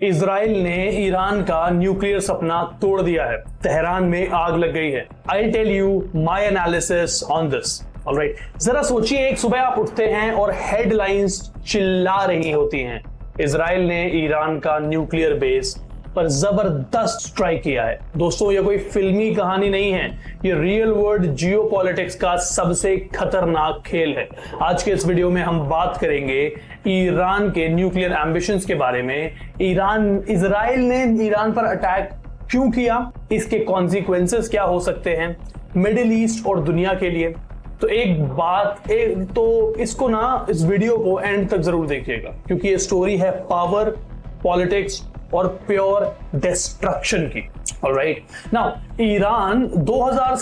Israel ने Iran का nuclear सपना तोड़ दिया है। तेहरान में आग लग गई है। I tell you my analysis on this. Alright, जरा सोचिए, एक सुबह आप उठते हैं और हेडलाइंस चिल्ला रही होती हैं, इजराइल ने ईरान का न्यूक्लियर बेस पर जबरदस्त स्ट्राइक किया है। दोस्तों, ये कोई फिल्मी कहानी नहीं है, ये रियल वर्ल्ड जियोपॉलिटिक्स का सबसे खतरनाक खेल है। आज के इस वीडियो में हम बात करेंगे ईरान के न्यूक्लियर एम्बिशंस के बारे में। इजराइल ने ईरान पर अटैक क्यों किया, इसके कॉन्सिक्वेंसेस क्या हो सकते हैं मिडिल ईस्ट और दुनिया के लिए। तो इसको ना, इस वीडियो को एंड तक जरूर देखिएगा, क्योंकि ये स्टोरी है पावर, पॉलिटिक्स और प्योर डिस्ट्रक्शन की। ऑलराइट, नाउ ईरान 2000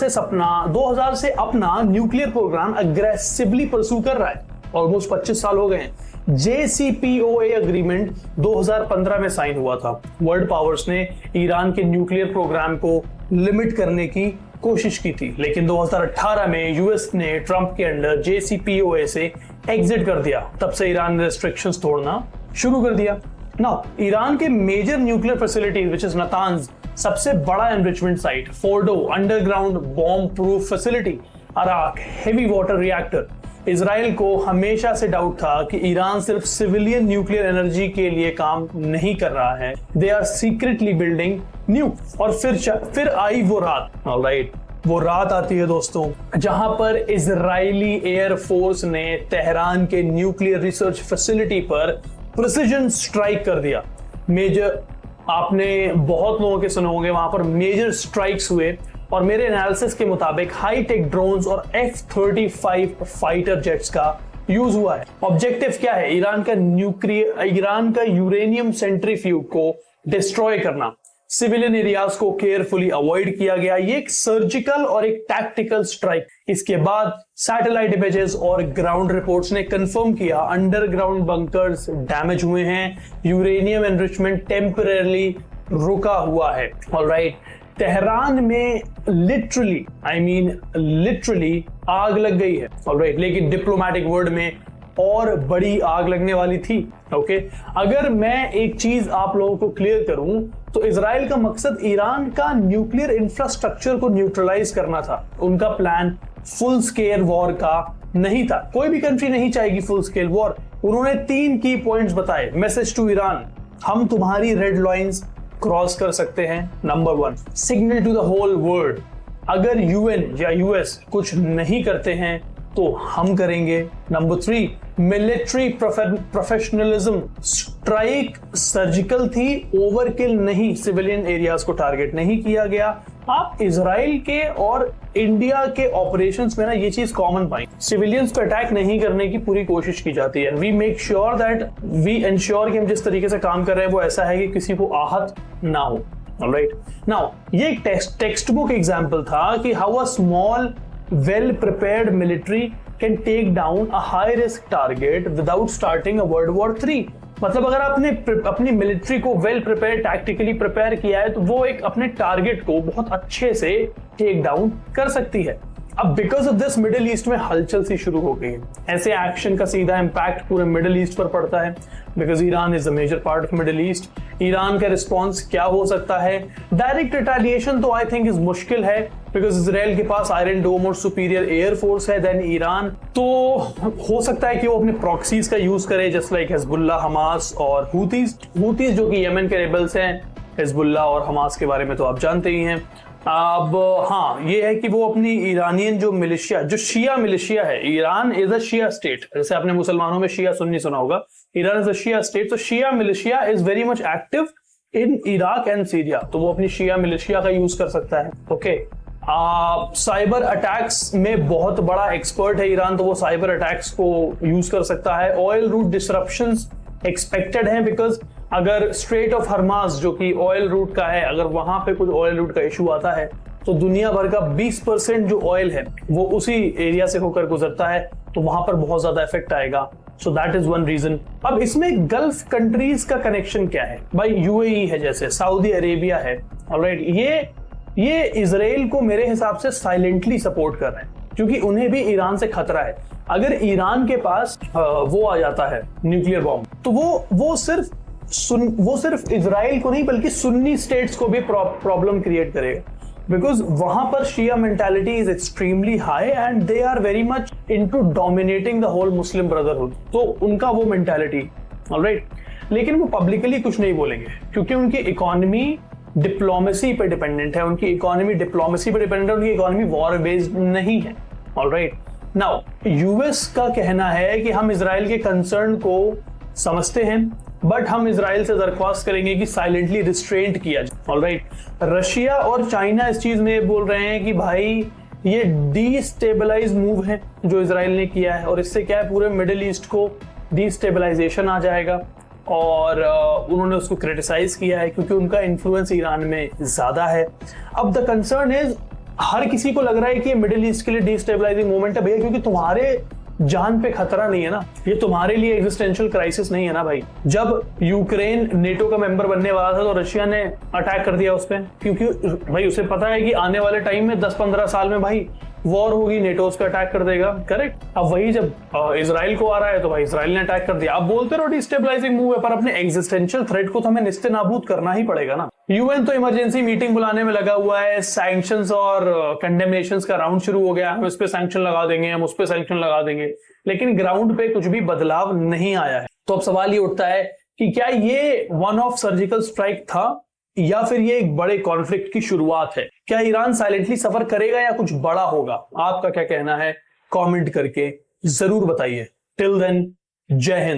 से अपना न्यूक्लियर प्रोग्राम अग्रेसिवली परस्यू कर रहा है। ऑलमोस्ट 25 साल हो गए हैं। JCPOA अग्रीमेंट 2015 में साइन हुआ था। वर्ल्ड पावर्स ने ईरान के न्यूक्लियर प्रोग्राम को लिमिट करने की कोशिश की थी, लेकिन 2018 में यूएस ने ट्रंप के अंडर JCPOA से एग्जिट कर दिया। तब से ईरान ने रेस्ट्रिक्शंस तोड़ना शुरू कर दिया। नाउ ईरान के major nuclear facilities which is Natanz, सबसे बड़ा enrichment site, Fordow underground bomb proof facility, Arak heavy water reactor. Israel को हमेशा से डाउट था कि ईरान सिर्फ सिविलियन न्यूक्लियर एनर्जी के लिए काम नहीं कर रहा है, they are secretly building new. और फिर आई वो रात। ऑलराइट, वो रात आती है दोस्तों, जहां पर इजरायली एयरफोर्स ने तेहरान के न्यूक्लियर रिसर्च फैसिलिटी पर प्रिसिजन स्ट्राइक कर दिया। मेजर, आपने बहुत लोगों के सुने होंगे, वहां पर मेजर स्ट्राइक्स हुए और मेरे एनालिसिस के मुताबिक हाई टेक ड्रोन्स और F-35 फाइटर जेट्स का यूज हुआ है। ऑब्जेक्टिव क्या है? ईरान का यूरेनियम सेंट्रीफ्यूज को डिस्ट्रॉय करना। सिविलियन एरियाज को केयरफुली अवॉइड किया गया। ये एक सर्जिकल और एक टैक्टिकल स्ट्राइक। इसके बाद सैटेलाइट इमेजेस और ग्राउंड रिपोर्ट्स ने कंफर्म किया अंडरग्राउंड बंकर्स डैमेज हुए हैं, यूरेनियम एनरिचमेंट टेम्परेरली रुका हुआ है। ऑलराइट, तेहरान में लिटरली आग लग गई है। ऑलराइट, लेकिन डिप्लोमेटिक वर्ड में और बड़ी आग लगने वाली थी। ओके, अगर मैं एक चीज आप लोगों को क्लियर करूं तो इजराइल का मकसद ईरान का न्यूक्लियर इंफ्रास्ट्रक्चर को न्यूट्रलाइज करना था। उनका प्लान फुल स्केल वॉर का नहीं था। कोई भी कंट्री नहीं चाहेगी फुल स्केल वॉर। उन्होंने 3 की पॉइंट्स बताए। मैसेज टू ईरान, हम तुम्हारी रेड लाइंस क्रॉस कर सकते हैं। Number 1, signal to the whole world, अगर UN या US कुछ नहीं करते हैं तो हम करेंगे। Number 3, military professionalism, strike surgical थी, ओवरकिल नहीं, सिविलियन एरियाज को टारगेट नहीं किया गया। आप इजराइल के और इंडिया के ऑपरेशंस में ना ये चीज कॉमन पाई, सिविलियंस पे अटैक नहीं करने की पूरी कोशिश की जाती है। We make sure that we ensure कि हम जिस तरीके से काम कर रहे हैं वो ऐसा है कि किसी को आहत ना हो। ऑलराइट, नाउ ये एक टेक्स्ट बुक एग्जांपल था कि how a small well prepared military can take down a high risk target without starting a world war 3। मतलब अगर आपने अपनी मिलिट्री को वेल प्रिपेयर, टैक्टिकली प्रिपेयर किया है तो वो एक अपने टारगेट को बहुत अच्छे से टेक डाउन कर सकती है। अब because of this middle east में हलचल सी शुरू हो गई है। ऐसे एक्शन का सीधा इंपैक्ट पूरे मिडिल ईस्ट पर पड़ता है, because Iran is the major part of Middle East. Iran का रिस्पॉन्स क्या हो सकता है? डायरेक्ट रिटेलिएशन तो आई थिंक इज मुश्किल है, बिकॉज इजराइल के पास आयरन डोम और सुपीरियर एयरफोर्स है देन ईरान। तो हो सकता है कि वो अपने प्रॉक्सीज का यूज करे, जस्ट लाइक हिजबुल्लाह, हमास और हूतीज जो कि यमन के रेबल्स हैं। हिजबुल्लाह और हमास के बारे में तो आप जानते ही हैं। अब हाँ, ये है कि वो अपनी ईरानियन जो मिलिशिया, जो शिया मिलिशिया है, Iran is a Shia state, जैसे आपने मुसलमानों में शिया सुन्नी सुना होगा, Iran is a Shia state. तो Shia militia is very much active in Iraq and Syria, तो वो अपनी शिया मिलिशिया का यूज कर सकता है। ओके, साइबर अटैक्स में बहुत बड़ा एक्सपर्ट है ईरान, तो वो साइबर अटैक्स को यूज कर सकता है। ऑयल रूट डिसरप्शंस एक्सपेक्टेड है, बिकॉज अगर स्ट्रेट ऑफ हरमास जो कि ऑयल रूट का है, अगर वहां पे कुछ ऑयल रूट का इशू आता है तो दुनिया भर का 20% जो ऑयल है वो उसी एरिया से होकर गुजरता है, तो वहां पर बहुत ज्यादा इफेक्ट आएगा। So that is one reason. अब इसमें गल्फ कंट्रीज का कनेक्शन क्या है? भाई UAE है, जैसे सऊदी अरेबिया है। ऑलराइट, ये इजराइल को मेरे हिसाब से साइलेंटली सपोर्ट कर रहे हैं, क्योंकि उन्हें भी ईरान से खतरा है। अगर ईरान के पास वो आ जाता है न्यूक्लियर बॉम्ब, तो वो सिर्फ वो सिर्फ इजराइल को नहीं बल्कि सुन्नी स्टेट्स को भी प्रॉब्लम क्रिएट करेगा, बिकॉज वहां पर Shia mentality is extremely high and they are very much into dominating the whole Muslim brotherhood. तो उनका वो मेंटालिटी, ऑलराइट, लेकिन वो पब्लिकली कुछ नहीं बोलेंगे क्योंकि उनकी इकोनॉमी डिप्लोमेसी पे डिपेंडेंट है, उनकी इकोनॉमी डिप्लोमेसी पे डिपेंडेंट है, उनकी इकोनॉमी वॉर बेस्ड नहीं है, ऑलराइट। नाउ यूएस का कहना है कि हम इजराइल के कंसर्न को समझते हैं बट हम इजराइल से दरख्वास्त करेंगे कि साइलेंटली रिस्ट्रेंट किया जाए, ऑलराइट। रशिया और चाइना इस चीज में बोल रहे हैं कि भाई ये डीस्टेबलाइज मूव है जो इजराइल ने किया है और इससे क्या है पूरे मिडिल ईस्ट को डीस्टेबलाइजेशन आ जाएगा, और उन्होंने उसको क्रिटिसाइज किया है क्योंकि उनका इन्फ्लुएंस ईरान में ज्यादा है। अब द कंसर्न इज हर किसी को लग रहा है कि ये मिडिल ईस्ट के लिए डीस्टेबलाइजिंग मूवमेंट है भैया, क्योंकि तुम्हारे जान पे खतरा नहीं है ना, ये तुम्हारे लिए एग्जिस्टेंशियल क्राइसिस नहीं है ना भाई। जब यूक्रेन नेटो का मेंबर बनने वाला था तो रशिया ने अटैक कर दिया उस पर, क्योंकि भाई उसे पता है कि आने वाले टाइम में 10-15 साल में भाई वॉर होगी, नेटो उस पर अटैक कर देगा, करेक्ट। अब वही जब इजराइल को आ रहा है तो भाई इजराइल ने अटैक कर दिया। अब बोलते रहो डिस्टेबलाइजिंग मूव है, पर अपने एग्जिस्टेंशियल थ्रेट को तो हमें निस्तेनाबूद करना ही पड़ेगा ना। यूएन तो इमरजेंसी मीटिंग बुलाने में लगा हुआ है, सैंक्शंस और कंडेमनेशंस का राउंड शुरू हो गया, हम इस पे सैंक्शन लगा देंगे, हम उस पे सैंक्शन लगा देंगे, लेकिन ग्राउंड पे कुछ भी बदलाव नहीं आया है। तो अब सवाल ये उठता है कि क्या ये वन ऑफ सर्जिकल स्ट्राइक था या फिर ये एक बड़े कॉन्फ्लिक्ट की शुरुआत है? क्या ईरान साइलेंटली सफर करेगा या कुछ बड़ा होगा? आपका क्या कहना है कमेंट करके जरूर बताइए। टिल देन, जय हिंद।